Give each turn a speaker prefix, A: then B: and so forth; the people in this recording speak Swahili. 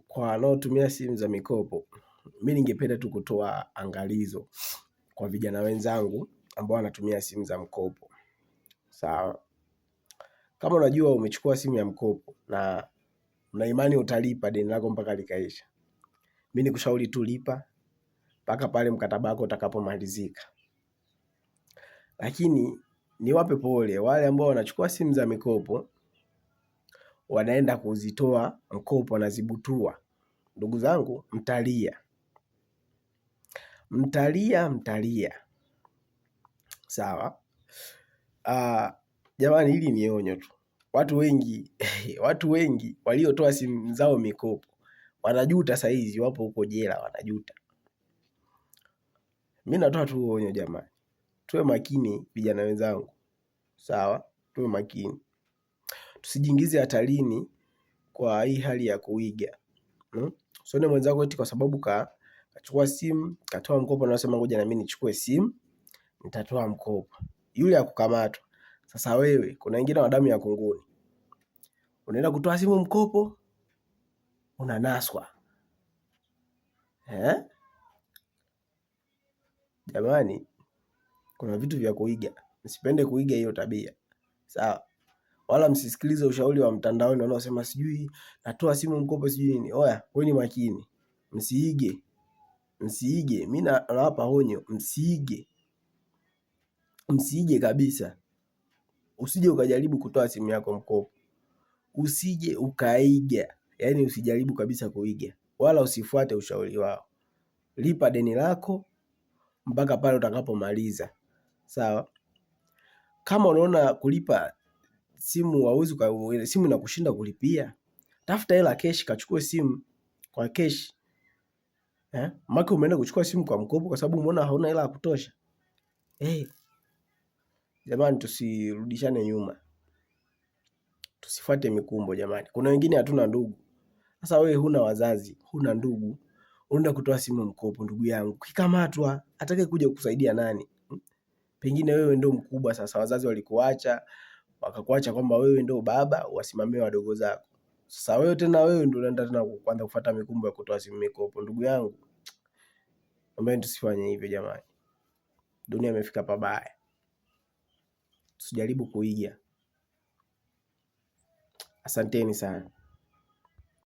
A: kwa wanaotumia simu za mikopo, mimi ningependa tu kutoa angalizo kwa vijana wenzangu ambao wanatumia simu za mkopo. Sawa. Kama unajua umechukua simu ya mkopo na una imani utalipa deni lako mpaka likaisha, mimi nikushauri tu lipa mpaka pale mkataba wako utakapomalizika. Lakini niwape pole wale ambao wanachukua simu za mikopo wanaenda kuzitoa mkopo na zibutua. Ndugu zangu, mtalia. Sawa. Jamani, hili ni onyo tu. Watu wengi waliotoa simu zao mikopo wanajuta saa hizi, wapo huko jela wanajuta. Mimi natoa tu onyo jamani. Tuwe makini vijana wenzangu. Sawa? Tuwe makini. Tusijiingize hatarini kwa hii hali ya kuiga. Usione mwenzako eti kwa sababu kachukua simu, katoa mkopo na unasema ngoja na mimi nichukue simu, nitatoa mkopo. Yule hakukamatwa. Sasa wewe, kuna wengine wa damu ya kunguni. Unaenda kutoa simu mkopo, unanaswa. Jamani, kuna vitu vya kuiga. Msipende kuiga hiyo tabia. Sawa. Wala msisikilize ushauri wa mtandaoni wanaosema sijui natoa simu mkopo sijui nini. Oya, kuweni makini. Msiige. Mimi nawapa onyo, msiige kabisa. Usije ukajaribu kutoa simu yako mkopo. Usije ukaiga. Yaani usijaribu kabisa kuiga. Wala usifuate ushauri wao. Lipa deni lako mpaka pale utakapomaliza. Sawa? Kama unaona kulipa simu simu inakushinda kulipia, tafuta hela cash, kachukue simu kwa cash. Maki umeenda kuchukua simu kwa mkopo kwa sababu umeona hauna hela ya kutosha. Jamani, tusirudishane nyuma. Tusifuate mikumbo jamani. Kuna wengine hatuna ndugu. Sasa wewe huna wazazi, huna ndugu, unaenda kutoa simu mkopo. Ndugu yangu, ukikamatwa atakaye kuja kukusaidia nani? Pengine wewe ndio mkubwa sasa, wazazi walikuacha, wakakuacha kwamba wewe ndio baba, wasimamie wadogo zako. Sasa wewe ndio unaenda tena kuanza kufuata mikumbo ya kutoa simu mikopo. Ndugu yangu, naomba tusifanye hivyo jamani. Dunia imefika pabaya. Tusijaribu kuiga. Asanteni sana.